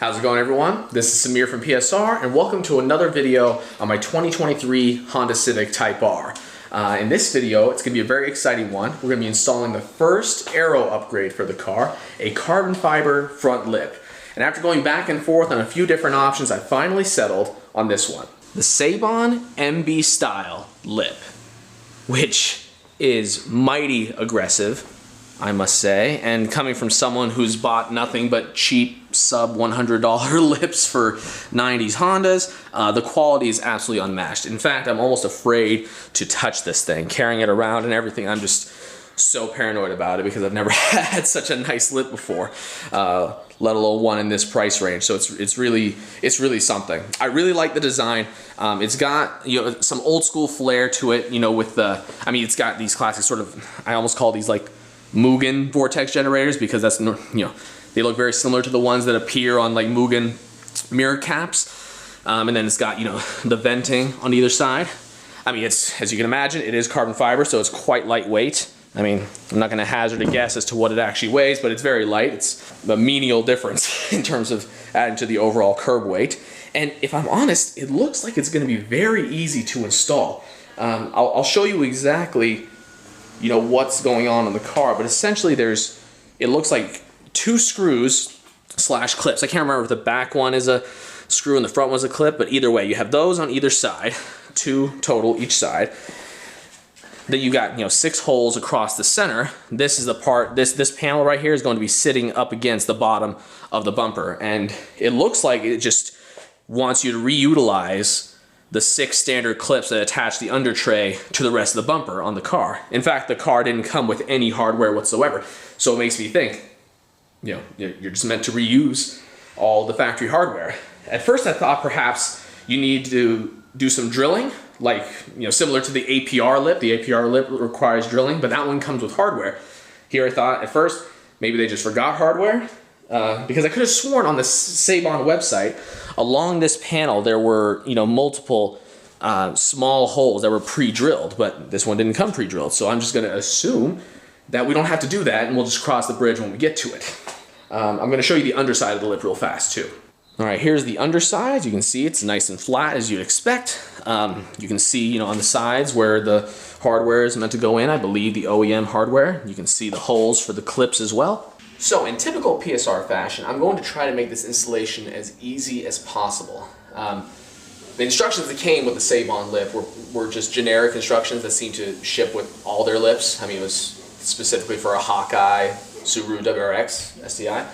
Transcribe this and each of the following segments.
How's it going, everyone? This is Samir from PSR, and welcome to another video on my 2023 Honda Civic Type R. In this video, it's going to be a very exciting one. We're going to be installing the first aero upgrade for the car, a carbon fiber front lip. And after going back and forth on a few different options, I finally settled on this one. The Seibon MB style lip, which is mighty aggressive, I must say, and coming from someone who's bought nothing but cheap sub $100 lips for 90s Hondas, the quality is absolutely unmatched. In fact, I'm almost afraid to touch this thing, carrying it around and everything. I'm just so paranoid about it because I've never had such a nice lip before, let alone one in this price range. So it's really something. I really like the design. It's got, you know, some old school flair to it, you know, with the, I mean, it's got these classic sort of, I almost call these like Mugen vortex generators, because that's, you know, they look very similar to the ones that appear on like Mugen mirror caps. And then it's got, you know, the venting on either side. I mean, it's, as you can imagine, it is carbon fiber, so it's quite lightweight. I mean, I'm not going to hazard a guess as to what it actually weighs, but it's very light. It's a menial difference in terms of adding to the overall curb weight. And if I'm honest, it looks like it's going to be very easy to install. I'll show you exactly, you know, what's going on in the car, but essentially it looks like two screws slash clips. I can't remember if the back one is a screw and the front one's a clip, but either way, you have those on either side, two total each side. Then you got, you know, 6 holes across the center. This is the part, this panel right here is going to be sitting up against the bottom of the bumper, and it looks like it just wants you to reutilize the 6 standard clips that attach the under tray to the rest of the bumper on the car. In fact, the car didn't come with any hardware whatsoever, so it makes me think, you know, you're just meant to reuse all the factory hardware. At first I thought perhaps you need to do some drilling, like, you know, similar to the APR lip. The APR lip requires drilling, but that one comes with hardware. Here I thought at first maybe they just forgot hardware, because I could have sworn on the Seibon website along this panel there were, you know, multiple small holes that were pre-drilled, but this one didn't come pre-drilled, so I'm just going to assume that we don't have to do that, and we'll just cross the bridge when we get to it. I'm going to show you the underside of the lip real fast too. Alright, here's the underside. You can see it's nice and flat as you'd expect. You can see, you know, on the sides where the hardware is meant to go in, I believe the OEM hardware. You can see the holes for the clips as well. So in typical PSR fashion, I'm going to try to make this installation as easy as possible. The instructions that came with the Seibon lip were just generic instructions that seem to ship with all their lips. I mean, it was specifically for a Hawkeye, Subaru WRX, STI.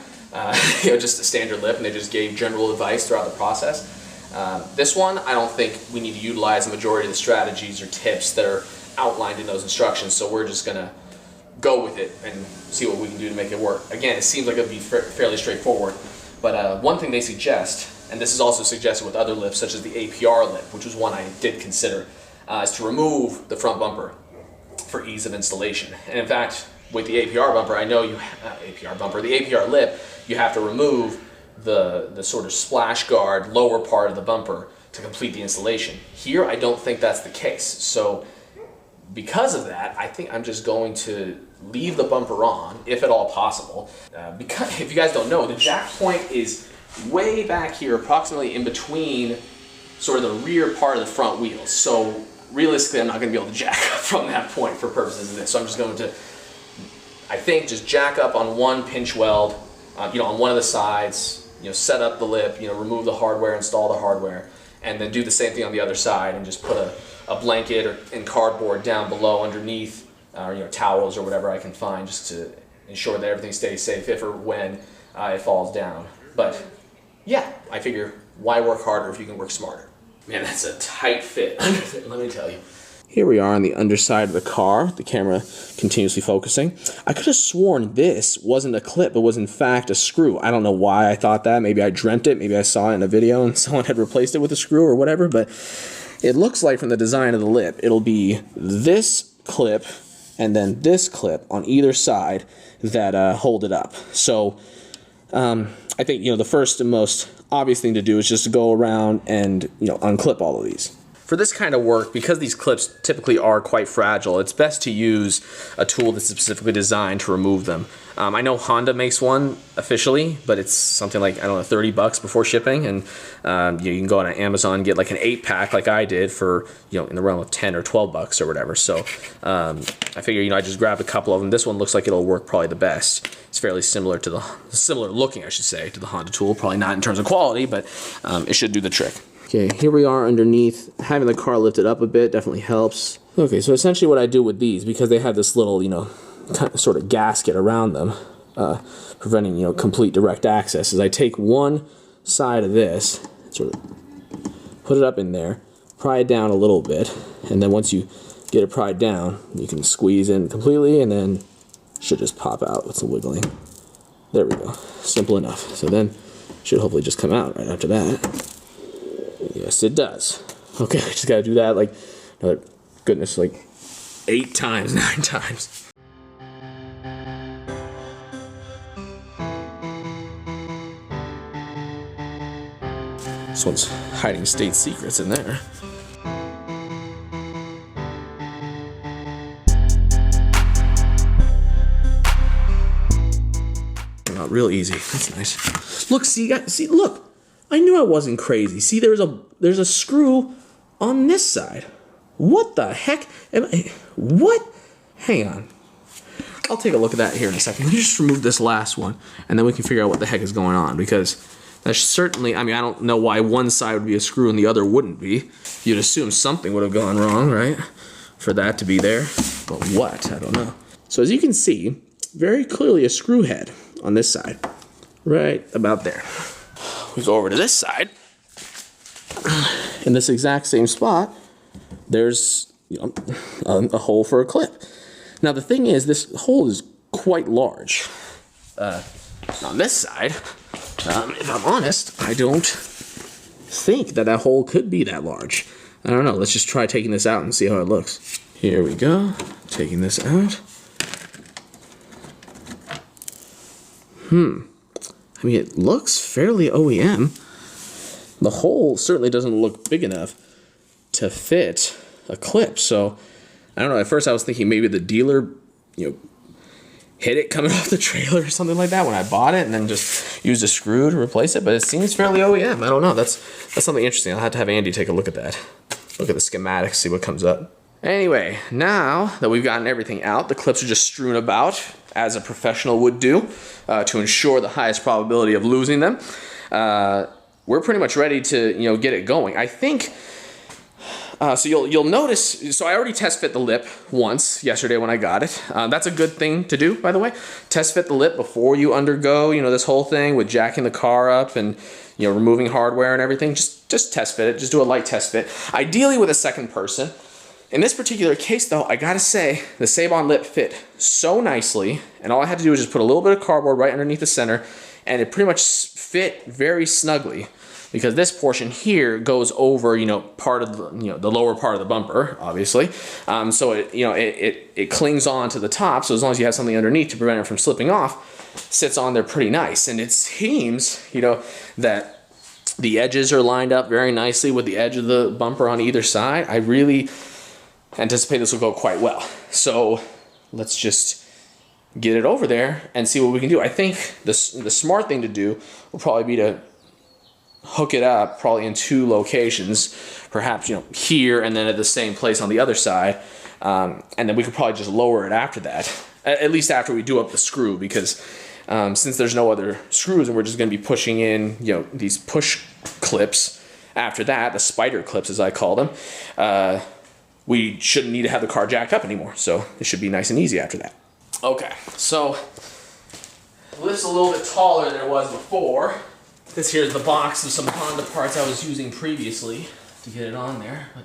You know, just a standard lip, and they just gave general advice throughout the process. This one, I don't think we need to utilize the majority of the strategies or tips that are outlined in those instructions, so we're just going to go with it and see what we can do to make it work. Again, it seems like it would be fairly straightforward, but one thing they suggest, and this is also suggested with other lips such as the APR lip, which was one I did consider, is to remove the front bumper for ease of installation. And in fact, with the APR bumper, I know the APR lip, you have to remove the sort of splash guard lower part of the bumper to complete the installation. Here, I don't think that's the case. So because of that, I think I'm just going to leave the bumper on, if at all possible. Because if you guys don't know, the jack point is way back here, approximately in between sort of the rear part of the front wheels. So realistically, I'm not going to be able to jack up from that point for purposes of this. So I'm just going to, I think, just jack up on one pinch weld, you know, on one of the sides, you know, set up the lip, you know, remove the hardware, install the hardware, and then do the same thing on the other side and just put a blanket and cardboard down below underneath, or, you know, towels or whatever I can find, just to ensure that everything stays safe if or when it falls down. But yeah, I figure why work harder if you can work smarter? Man, that's a tight fit under there, let me tell you. Here we are on the underside of the car, the camera continuously focusing. I could have sworn this wasn't a clip, but was in fact a screw. I don't know why I thought that. Maybe I dreamt it, maybe I saw it in a video and someone had replaced it with a screw or whatever, but it looks like from the design of the lip, it'll be this clip and then this clip on either side that hold it up. So I think, you know, the first and most obvious thing to do is just to go around and, you know, unclip all of these. for this kind of work, because these clips typically are quite fragile, it's best to use a tool that's specifically designed to remove them. I know Honda makes one officially, but it's something like, I don't know, 30 bucks before shipping, and you can go on Amazon and get like an 8-pack like I did for, in the realm of 10 or 12 bucks or whatever. So I figure, I just grabbed a couple of them. This one looks like it'll work probably the best. It's fairly similar looking, I should say, to the Honda tool. Probably not in terms of quality, but it should do the trick. Okay, here we are underneath. Having the car lifted up a bit definitely helps. Okay, so essentially what I do with these, because they have this little, kind of sort of gasket around them, preventing, complete direct access, is I take one side of this, sort of put it up in there, pry it down a little bit, and then once you get it pried down, you can squeeze in completely, and then it should just pop out with some wiggling. There we go. Simple enough. So then it should hopefully just come out right after that. Yes, it does. Okay, I just gotta do that like, goodness, like 8 times, 9 times. This one's hiding state secrets in there. Not real easy. That's nice. Look, see, look. I knew I wasn't crazy. See, there's a screw on this side. What the heck? What? Hang on. I'll take a look at that here in a second. Let me just remove this last one, and then we can figure out what the heck is going on, because that's certainly, I don't know why one side would be a screw and the other wouldn't be. You'd assume something would have gone wrong, right? For that to be there. But what? I don't know. So as you can see, very clearly a screw head on this side. Right about there. We go over to this side. In this exact same spot, there's a hole for a clip. Now the thing is, this hole is quite large. On this side, if I'm honest, I don't think that hole could be that large. I don't know. Let's just try taking this out and see how it looks. Here we go. Taking this out. It looks fairly OEM. The hole certainly doesn't look big enough to fit a clip. So, I don't know. At first I was thinking maybe the dealer, hit it coming off the trailer or something like that when I bought it, and then just used a screw to replace it. But it seems fairly OEM. I don't know. That's something interesting. I'll have to have Andy take a look at that. Look at the schematics, see what comes up. Anyway, now that we've gotten everything out, the clips are just strewn about, as a professional would do, to ensure the highest probability of losing them. We're pretty much ready to get it going. I think, so you'll notice, so I already test fit the lip once yesterday when I got it. That's a good thing to do, by the way. Test fit the lip before you undergo, this whole thing with jacking the car up and, removing hardware and everything. Just test fit it, just do a light test fit. Ideally with a second person. In this particular case, though, I gotta say, the Seibon lip fit so nicely, and all I had to do was just put a little bit of cardboard right underneath the center, and it pretty much fit very snugly, because this portion here goes over, part of the, the lower part of the bumper, obviously. So it clings on to the top, so as long as you have something underneath to prevent it from slipping off, sits on there pretty nice. And it seems, that the edges are lined up very nicely with the edge of the bumper on either side. I really anticipate this will go quite well. So let's just get it over there and see what we can do. I think the smart thing to do will probably be to hook it up probably in 2 locations, perhaps here and then at the same place on the other side, and then we could probably just lower it after that, at least after we do up the screw, because since there's no other screws and we're just going to be pushing in these push clips after that, the spider clips as I call them, we shouldn't need to have the car jacked up anymore, so it should be nice and easy after that. Okay, so this is a little bit taller than it was before. This here is the box of some Honda parts I was using previously to get it on there. But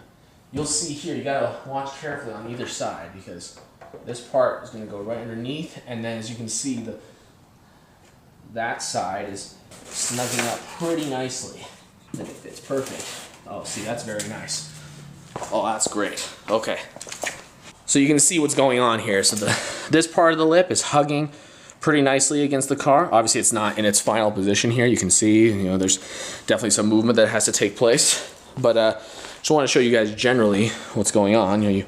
you'll see here, you gotta watch carefully on either side, because this part is gonna go right underneath, and then as you can see, that side is snugging up pretty nicely. And it fits perfect. Oh, see, that's very nice. Oh, that's great. Okay. So you can see what's going on here. So this part of the lip is hugging pretty nicely against the car. Obviously, it's not in its final position here. You can see, there's definitely some movement that has to take place. But just want to show you guys generally what's going on. You know, you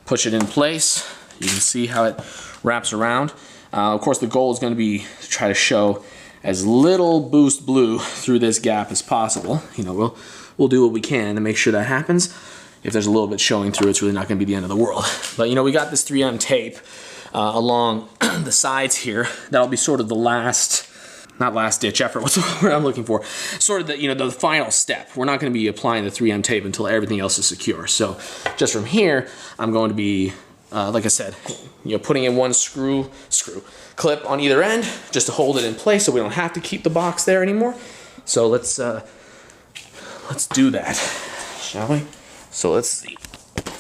push it in place. You can see how it wraps around. Of course, the goal is going to be to try to show as little boost blue through this gap as possible. You know, we'll do what we can to make sure that happens. If there's a little bit showing through, it's really not going to be the end of the world. But you know, we got this 3M tape along the sides here. That'll be sort of the last, not last ditch effort, what's the word I'm looking for? Sort of the, you know, the final step. We're not going to be applying the 3M tape until everything else is secure. So just from here, I'm going to be, like I said, you know, putting in one screw clip on either end just to hold it in place so we don't have to keep the box there anymore. So let's do that, shall we? So let's see.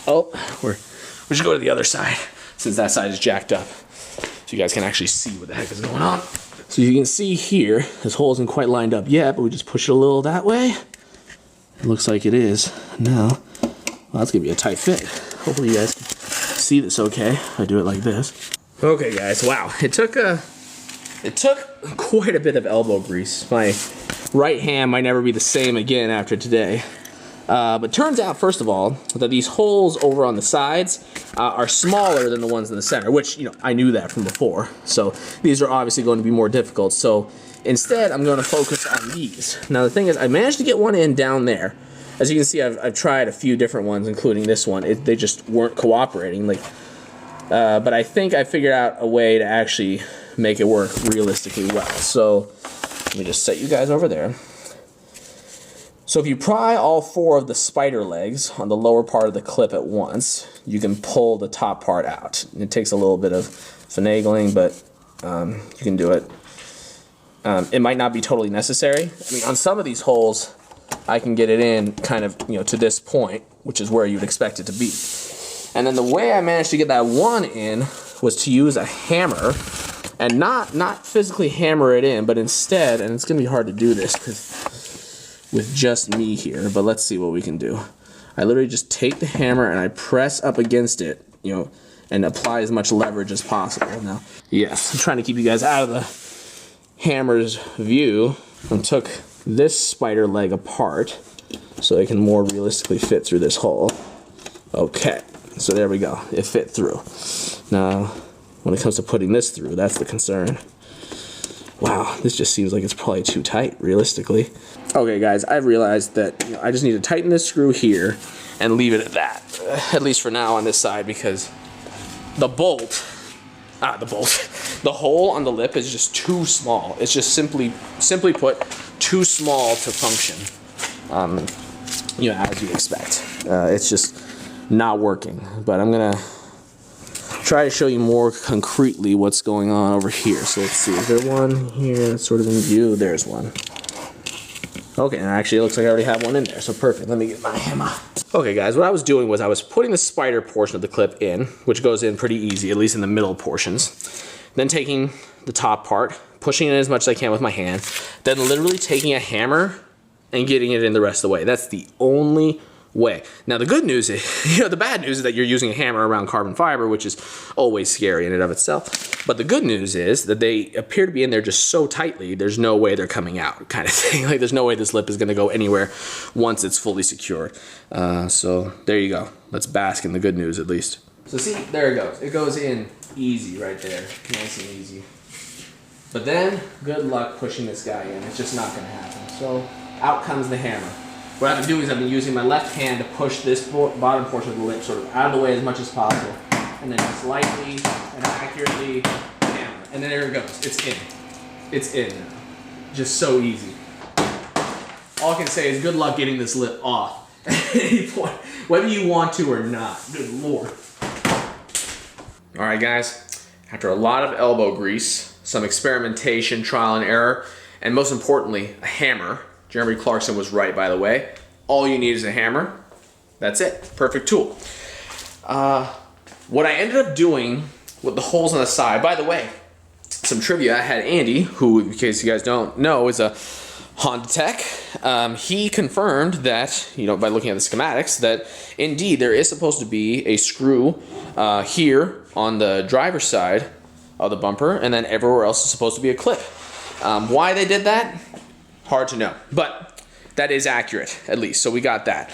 Oh, we should go to the other side since that side is jacked up, so you guys can actually see what the heck is going on. So you can see here, this hole isn't quite lined up yet, but we just push it a little that way. It looks like it is now. Well, that's gonna be a tight fit. Hopefully you guys can see this okay if I do it like this. Okay guys, wow, it took quite a bit of elbow grease. My right hand might never be the same again after today. But turns out, first of all, that these holes over on the sides are smaller than the ones in the center, which, you know, I knew that from before. So these are obviously going to be more difficult. So instead, I'm going to focus on these. Now the thing is, I managed to get one in down there. As you can see, I've tried a few different ones, including this one. They just weren't cooperating. But I think I figured out a way to actually make it work realistically well. So let me just set you guys over there. So if you pry all 4 of the spider legs on the lower part of the clip at once, you can pull the top part out. It takes a little bit of finagling, but you can do it. It might not be totally necessary. I mean, on some of these holes, I can get it in kind of, you know, to this point, which is where you'd expect it to be. And then the way I managed to get that one in was to use a hammer, and not physically hammer it in, but instead, and it's going to be hard to do this because with just me here, but let's see what we can do. I literally just take the hammer and I press up against it, you know, and apply as much leverage as possible. Now, yes, I'm trying to keep you guys out of the hammer's view, and took this spider leg apart so it can more realistically fit through this hole. Okay, so there we go, it fit through. Now, when it comes to putting this through, that's the concern. Wow, this just seems like it's probably too tight, realistically. Okay guys, I've realized that, you know, I just need to tighten this screw here and leave it at that. At least for now on this side, because the hole on the lip is just too small. It's just simply put, too small to function. You know, as you'd expect. It's just not working. But I'm gonna try to show you more concretely what's going on over here. So let's see, is there one here that's sort of in view? There's one. Okay, and actually it looks like I already have one in there, so perfect. Let me get my hammer. Okay guys, what I was doing was I was putting the spider portion of the clip in, which goes in pretty easy, at least in the middle portions. Then taking the top part, pushing it in as much as I can with my hand, then literally taking a hammer and getting it in the rest of the way. That's the only way. Now the good news is, you know, the bad news is that you're using a hammer around carbon fiber, which is always scary in and of itself. But the good news is that they appear to be in there just so tightly, there's no way they're coming out, kind of thing. Like there's no way this lip is going to go anywhere once it's fully secured. So there you go. Let's bask in the good news at least. So see, there it goes. It goes in easy right there, nice and easy. But then, good luck pushing this guy in. It's just not going to happen. So out comes the hammer. What I've been doing is I've been using my left hand to push this bottom portion of the lip sort of out of the way as much as possible. And then slightly and accurately hammer. And then there it goes. It's in. It's in now. Just so easy. All I can say is good luck getting this lip off at any point, whether you want to or not. Good Lord. Alright guys, after a lot of elbow grease, some experimentation, trial and error, and most importantly, a hammer. Jeremy Clarkson was right, by the way. All you need is a hammer. That's it. Perfect tool. What I ended up doing with the holes on the side, by the way, some trivia. I had Andy, who, in case you guys don't know, is a Honda tech. He confirmed that, you know, by looking at the schematics, that indeed there is supposed to be a screw here on the driver's side of the bumper, and then everywhere else is supposed to be a clip. Why they did that? Hard to know. But that is accurate, at least. So we got that.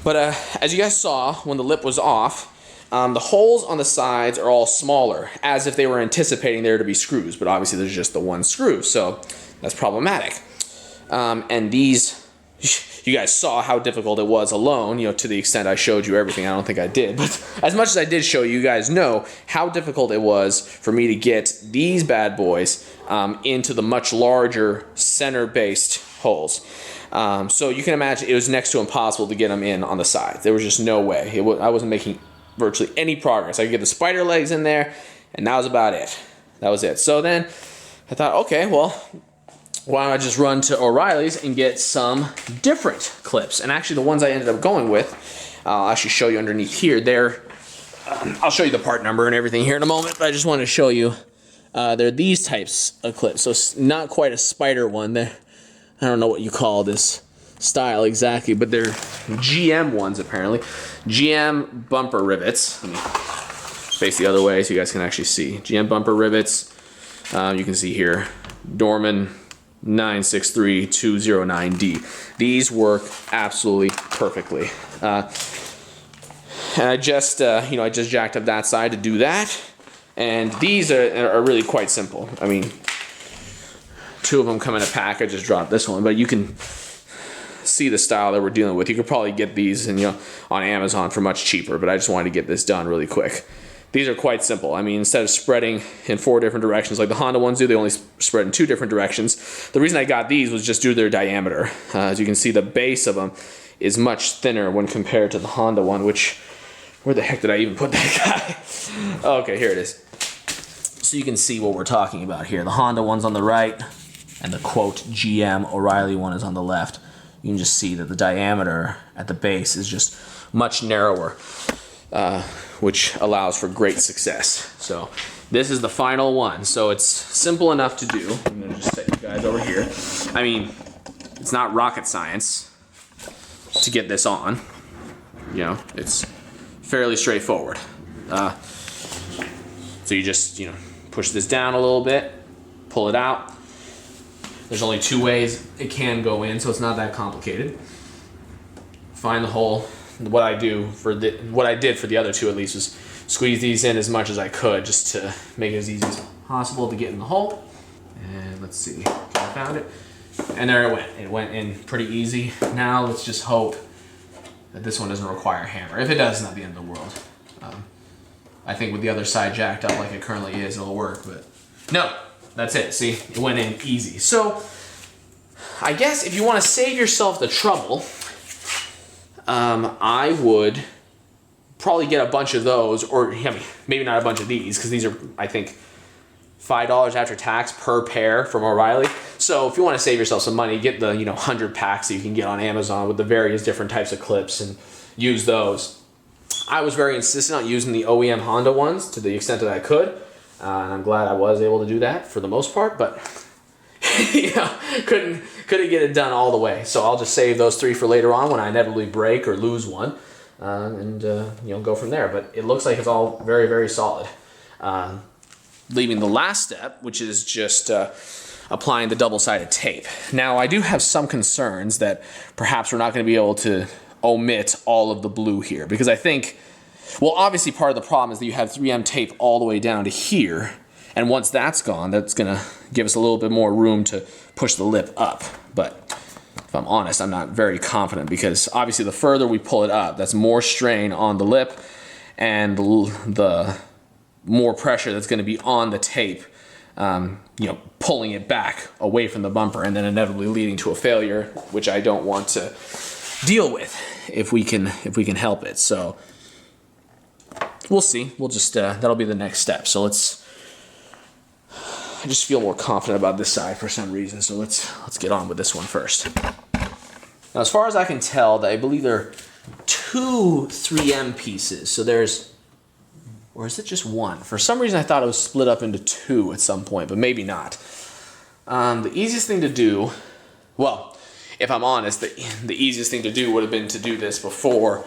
But as you guys saw, when the lip was off, the holes on the sides are all smaller, as if they were anticipating there to be screws. But obviously there's just the one screw, so that's problematic. And these, you guys saw how difficult it was alone, you know, to the extent I showed you everything. I don't think I did, but as much as I did show you, you guys know how difficult it was for me to get these bad boys into the much larger center-based holes. So you can imagine it was next to impossible to get them in on the sides. There was just no way. I wasn't making virtually any progress. I could get the spider legs in there, and that was about it. That was it. So then I thought, okay, well, why don't I just run to O'Reilly's and get some different clips? And actually the ones I ended up going with, I'll actually show you underneath here. I'll show you the part number and everything here in a moment, but I just wanted to show you, they're these types of clips. So it's not quite a spider one. I don't know what you call this style exactly, but they're GM ones apparently. GM bumper rivets. Let me face the other way so you guys can actually see. GM bumper rivets. You can see here, Dorman 963209D. These work absolutely perfectly. And I just, I just jacked up that side to do that. And these are really quite simple. I mean, 2 of them come in a pack. I just dropped this one, but you can see the style that we're dealing with. You could probably get these on Amazon for much cheaper, but I just wanted to get this done really quick. These are quite simple. I mean, instead of spreading in 4 different directions like the Honda ones do, they only spread in 2 different directions. The reason I got these was just due to their diameter. As you can see, the base of them is much thinner when compared to the Honda one, which, where the heck did I even put that guy? Okay, here it is. So you can see what we're talking about here. The Honda one's on the right, and the quote GM O'Reilly one is on the left. You can just see that the diameter at the base is just much narrower, which allows for great success. So this is the final one. So it's simple enough to do. I'm gonna just set you guys over here. I mean, it's not rocket science to get this on. You know, it's fairly straightforward. So you just, push this down a little bit, pull it out. There's only 2 ways it can go in, so it's not that complicated. Find the hole. What I did for the other 2 at least was squeeze these in as much as I could just to make it as easy as possible to get in the hole. And let's see, I found it. And there it went. It went in pretty easy. Now let's just hope that this one doesn't require a hammer. If it does, it's not the end of the world. I think with the other side jacked up like it currently is, it'll work, but no. That's it, see? It went in easy. So, I guess if you want to save yourself the trouble, I would probably get a bunch of those, or maybe not a bunch of these, because these are, I think, $5 after tax per pair from O'Reilly. So if you want to save yourself some money, get the 100 packs that you can get on Amazon with the various different types of clips and use those. I was very insistent on using the OEM Honda ones to the extent that I could. And I'm glad I was able to do that for the most part, but couldn't get it done all the way. So I'll just save those 3 for later on when I inevitably break or lose one, and go from there. But it looks like it's all very, very solid. Leaving the last step, which is just applying the double-sided tape. Now I do have some concerns that perhaps we're not going to be able to omit all of the blue here, because I think, well, obviously part of the problem is that you have 3M tape all the way down to here, and once that's gone, that's going to give us a little bit more room to push the lip up. But if I'm honest, I'm not very confident, because obviously the further we pull it up, that's more strain on the lip, and the more pressure that's going to be on the tape, pulling it back away from the bumper, and then inevitably leading to a failure, which I don't want to deal with if we can help it. So we'll see. We'll just that'll be the next step. So I just feel more confident about this side for some reason. So let's get on with this one first. Now, as far as I can tell, I believe there are 2 3M pieces. So there's, or is it just 1? For some reason, I thought it was split up into 2 at some point, but maybe not. The easiest thing to do, well, if I'm honest, the easiest thing to do would have been to do this before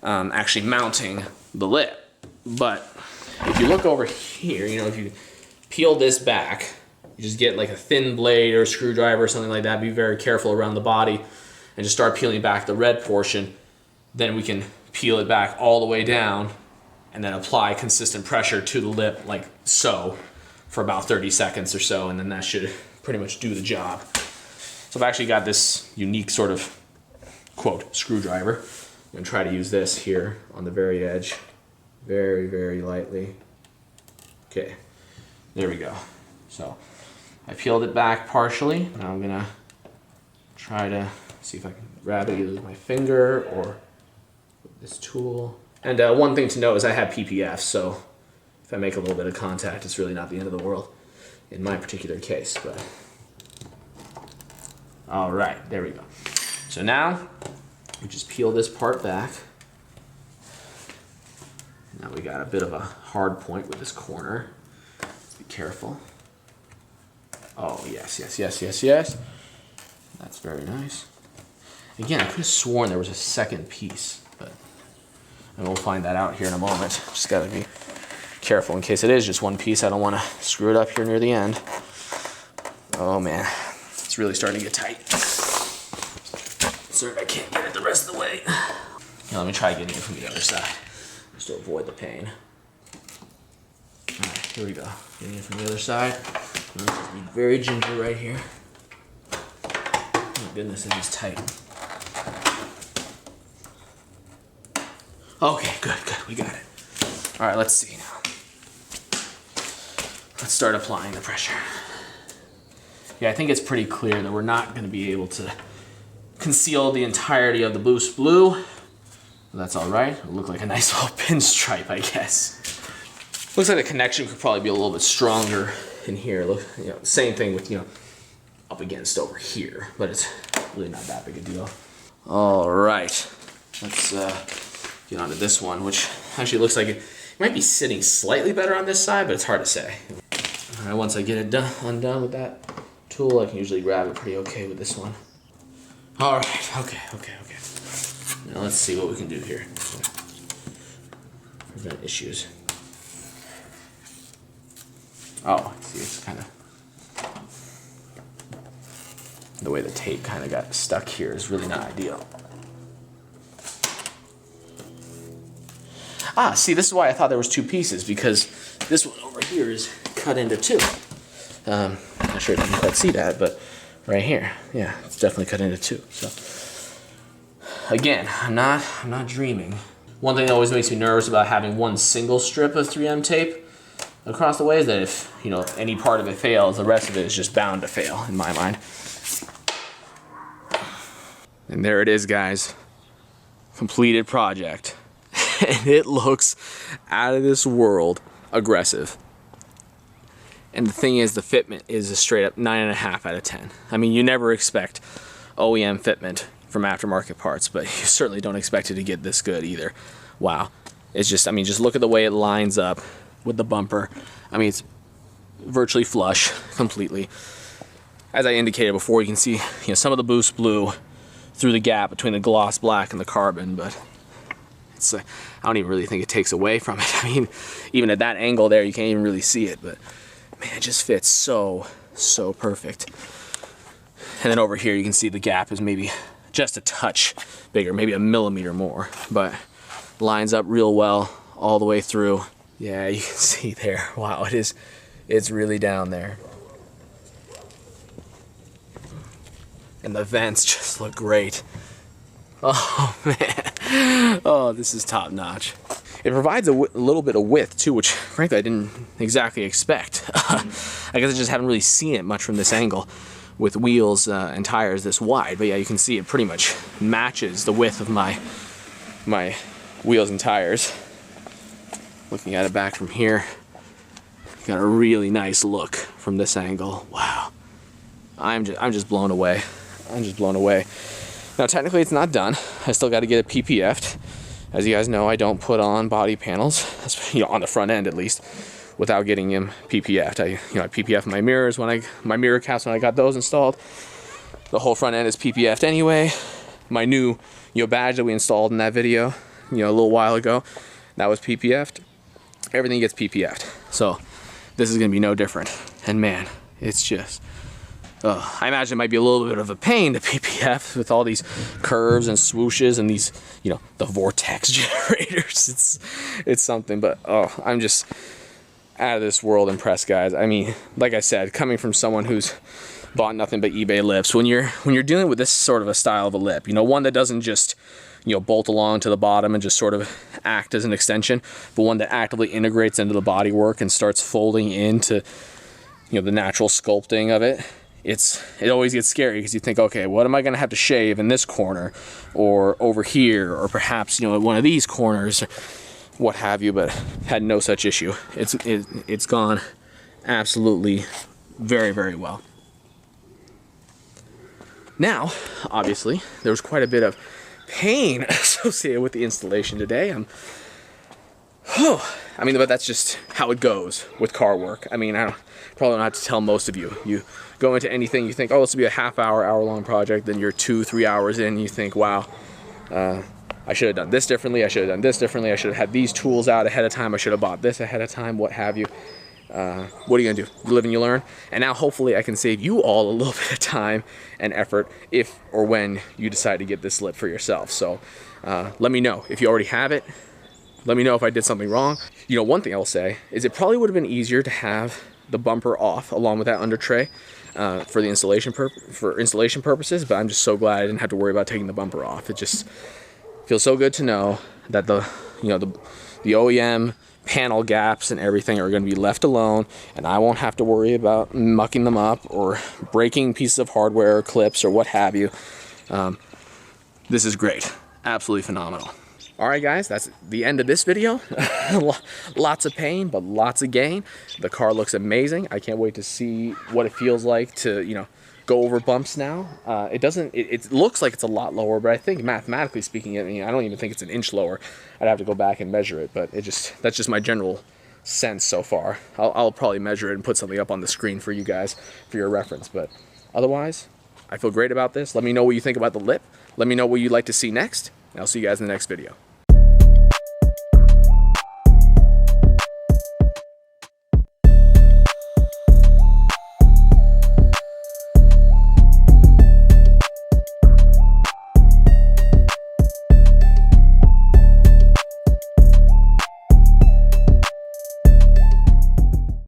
actually mounting the lip. But if you look over here, if you peel this back, You just get like a thin blade or a screwdriver or something like that. Be very careful around the body and just start peeling back the red portion. Then we can peel it back all the way down and then apply consistent pressure to the lip like so for about 30 seconds or so, and then that should pretty much do the job. So I've actually got this unique sort of, quote, screwdriver. I'm gonna try to use this here on the very edge, very, very lightly. Okay, there we go. So I peeled it back partially. Now I'm gonna try to see if I can grab it either with my finger or with this tool. And one thing to note is I have PPF, so if I make a little bit of contact, it's really not the end of the world in my particular case. But all right, there we go. So now we just peel this part back. Now we got a bit of a hard point with this corner. Let's be careful. Oh, yes, yes, yes, yes, yes. That's very nice. Again, I could have sworn there was a second piece, but and we'll find that out here in a moment. Just gotta be careful in case it is just one piece. I don't want to screw it up here near the end. Oh man, it's really starting to get tight. Sorry, I can't get it the rest of the way. Now let me try getting it from the other side, just to avoid the pain. All right, here we go. Getting it from the other side. Be very ginger right here. Oh goodness, it is tight. Okay, good, good, we got it. All right, let's see now. Let's start applying the pressure. Yeah, I think it's pretty clear that we're not going to be able to conceal the entirety of the boost blue. But that's all right. It'll look like a nice little pinstripe, I guess. Looks like the connection could probably be a little bit stronger in here. Look, you know, same thing with, you know, up against over here, but it's really not that big a deal. All right, let's get onto this one, which actually looks like it might be sitting slightly better on this side, but it's hard to say. All right, once I get it undone with that tool, I can usually grab it pretty okay with this one. All right, okay. Now let's see what we can do here to prevent issues. Oh, see, it's kind of, the way the tape kind of got stuck here is really not ideal. Ah, see, this is why I thought there was two pieces, because this one over here is cut into two. Not sure if you can quite see that, but right here, yeah, it's definitely cut into two. So again, I'm not dreaming. One thing that always makes me nervous about having one single strip of 3M tape across the way is that if, you know, any part of it fails, the rest of it is just bound to fail, in my mind. And there it is, guys. Completed project. And it looks out of this world aggressive. And the thing is, the fitment is a straight up 9.5 out of 10. I mean, you never expect OEM fitment from aftermarket parts, but you certainly don't expect it to get this good either. Wow. It's just, I mean, just look at the way it lines up with the bumper. I mean, it's virtually flush completely. As I indicated before, you can see, you know, some of the boost blue through the gap between the gloss black and the carbon, but it's, I don't even really think it takes away from it. I mean, even at that angle there, you can't even really see it, but man, it just fits so perfect. And then over here, you can see the gap is maybe just a touch bigger, maybe a millimeter more, but lines up real well all the way through. Yeah, you can see there. Wow, it's really down there. And the vents just look great. Oh man, oh, this is top notch. It provides a little bit of width too, which frankly I didn't exactly expect. I guess I just haven't really seen it much from this angle with wheels and tires this wide. But yeah, you can see it pretty much matches the width of my wheels and tires. Looking at it back from here, got a really nice look from this angle. Wow, I'm just blown away. I'm just blown away. Now technically it's not done. I still got to get it PPF'd. As you guys know, I don't put on body panels, you know, on the front end at least, without getting them PPF'd. I PPF'd my mirrors my mirror caps when I got those installed. The whole front end is PPF'd anyway. My new, you know, badge that we installed in that video, you know, a little while ago, that was PPF'd. Everything gets PPF'd. So this is gonna be no different. And man, It's just, I imagine it might be a little bit of a pain to PPF with all these curves and swooshes and these, you know, the vortex generators. It's something, but I'm just out of this world impressed, guys. I mean, like I said, coming from someone who's bought nothing but eBay lips, when you're dealing with this sort of a style of a lip, you know, one that doesn't just, you know, bolt along to the bottom and just sort of act as an extension, but one that actively integrates into the bodywork and starts folding into, you know, the natural sculpting of it. It always gets scary because you think, okay, what am I going to have to shave in this corner or over here, or perhaps, you know, one of these corners, what have you, but had no such issue. It's gone absolutely very, very well. Now, obviously, there was quite a bit of pain associated with the installation today. I mean, but that's just how it goes with car work. I mean, probably don't have to tell most of you. You go into anything, you think, oh, this will be a hour-long project, then you're 2-3 hours in, you think, wow, I should have done this differently, I should have done this differently, I should have had these tools out ahead of time, I should have bought this ahead of time, what have you. What are you gonna do? You live and you learn. And now hopefully I can save you all a little bit of time and effort if or when you decide to get this lip for yourself. So let me know if you already have it. Let me know if I did something wrong. You know, one thing I will say is it probably would have been easier to have the bumper off along with that under tray for the installation purposes, but I'm just so glad I didn't have to worry about taking the bumper off. It just feels so good to know that the OEM panel gaps and everything are going to be left alone, and I won't have to worry about mucking them up or breaking pieces of hardware or clips or what have you. This is great. Absolutely phenomenal. Alright guys, that's the end of this video. Lots of pain, but lots of gain. The car looks amazing. I can't wait to see what it feels like to, you know, go over bumps now. It looks like it's a lot lower, but I think mathematically speaking, I mean, I don't even think it's an inch lower. I'd have to go back and measure it, but that's just my general sense so far. I'll probably measure it and put something up on the screen for you guys for your reference, but otherwise, I feel great about this. Let me know what you think about the lip. Let me know what you'd like to see next, and I'll see you guys in the next video.